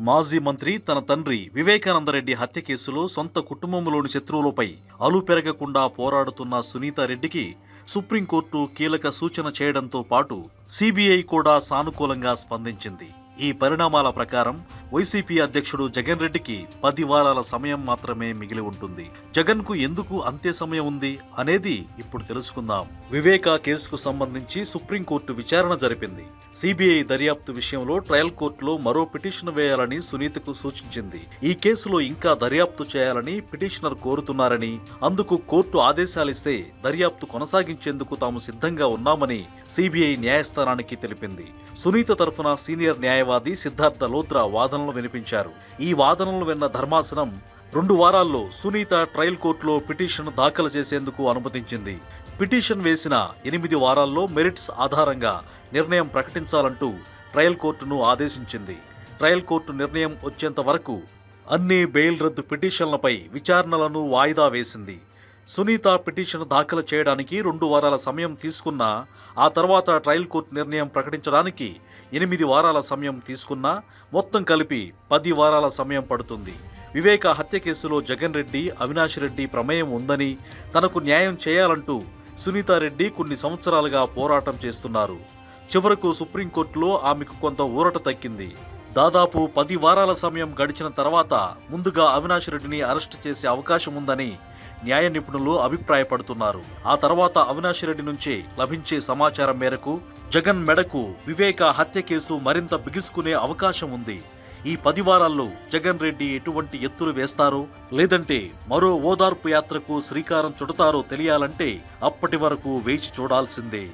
మాజీ మంత్రి తన తండ్రి వివేకానందరెడ్డి హత్య కేసులో సొంత కుటుంబంలోని శత్రువులపై అలుపెరగకుండా పోరాడుతున్న సునీతారెడ్డికి సుప్రీంకోర్టు కీలక సూచన చేయడంతో పాటు సిబిఐ కూడా సానుకూలంగా స్పందించింది. ఈ పరిణామాల ప్రకారం వైసీపీ అధ్యక్షుడు జగన్ రెడ్డికి 10 వారాల సమయం మాత్రమే మిగిలి ఉంటుంది. జగన్ కు ఎందుకు అంతే సమయం ఉంది అనేది ఇప్పుడు తెలుసుకుందాం. వివేకా కేసుకు సంబంధించి సుప్రీంకోర్టు విచారణ జరిపింది. సిబిఐ దర్యాప్తు విషయంలో ట్రయల్ కోర్టులో మరో పిటిషన్ వేయాలని సునీతకు సూచించింది. ఈ కేసులో ఇంకా దర్యాప్తు చేయాలని పిటిషనర్ కోరుతున్నారని, అందుకు కోర్టు ఆదేశాలిస్తే దర్యాప్తు కొనసాగించేందుకు తాము సిద్ధంగా ఉన్నామని సిబిఐ న్యాయస్థానానికి తెలిపింది. సునీత తరఫున సీనియర్ న్యాయవాది సిద్ధార్థ లోత్రా వాదనలు వినిపించారు. ఈ వాదనలు విన్న ధర్మాసనం 2 వారాల్లో సునీత ట్రయల్ కోర్టులో పిటిషన్ దాఖలు చేసేందుకు అనుమతించింది. పిటిషన్ వేసిన 8 వారాల్లో మెరిట్స్ ఆధారంగా నిర్ణయం ప్రకటించాలంటూ ట్రయల్ కోర్టును ఆదేశించింది. ట్రయల్ కోర్టు నిర్ణయం వచ్చేంత వరకు అన్ని బెయిల్ రద్దు పిటిషన్లపై విచారణలను వాయిదా వేసింది. సునీత పిటిషన్ దాఖలు చేయడానికి 2 వారాల సమయం తీసుకున్నా, ఆ తర్వాత ట్రయల్ కోర్టు నిర్ణయం ప్రకటించడానికి 8 వారాల సమయం తీసుకున్నా మొత్తం కలిపి 10 వారాల సమయం పడుతుంది. వివేక హత్య కేసులో జగన్ రెడ్డి, అవినాష్ రెడ్డి ప్రమేయం ఉందని, తనకు న్యాయం చేయాలంటూ సునీతారెడ్డి కొన్ని సంవత్సరాలుగా పోరాటం చేస్తున్నారు. చివరకు సుప్రీంకోర్టులో ఆమెకు కొంత ఊరట తక్కింది. దాదాపు 10 వారాల సమయం గడిచిన తర్వాత ముందుగా అవినాష్ రెడ్డిని అరెస్టు చేసే అవకాశం ఉందని న్యాయ నిపుణులు అభిప్రాయపడుతున్నారు. ఆ తర్వాత అవినాష్ రెడ్డి నుంచే లభించే సమాచారం మేరకు జగన్ మెడకు వివేక హత్య కేసు మరింత బిగుసుకునే అవకాశం ఉంది. ఈ 10 వారాల్లో జగన్ రెడ్డి ఎటువంటి ఎత్తులు వేస్తారో, లేదంటే మరో ఓదార్పు యాత్రకు శ్రీకారం చుడతారో తెలియాలంటే అప్పటి వరకు వేచి చూడాల్సిందే.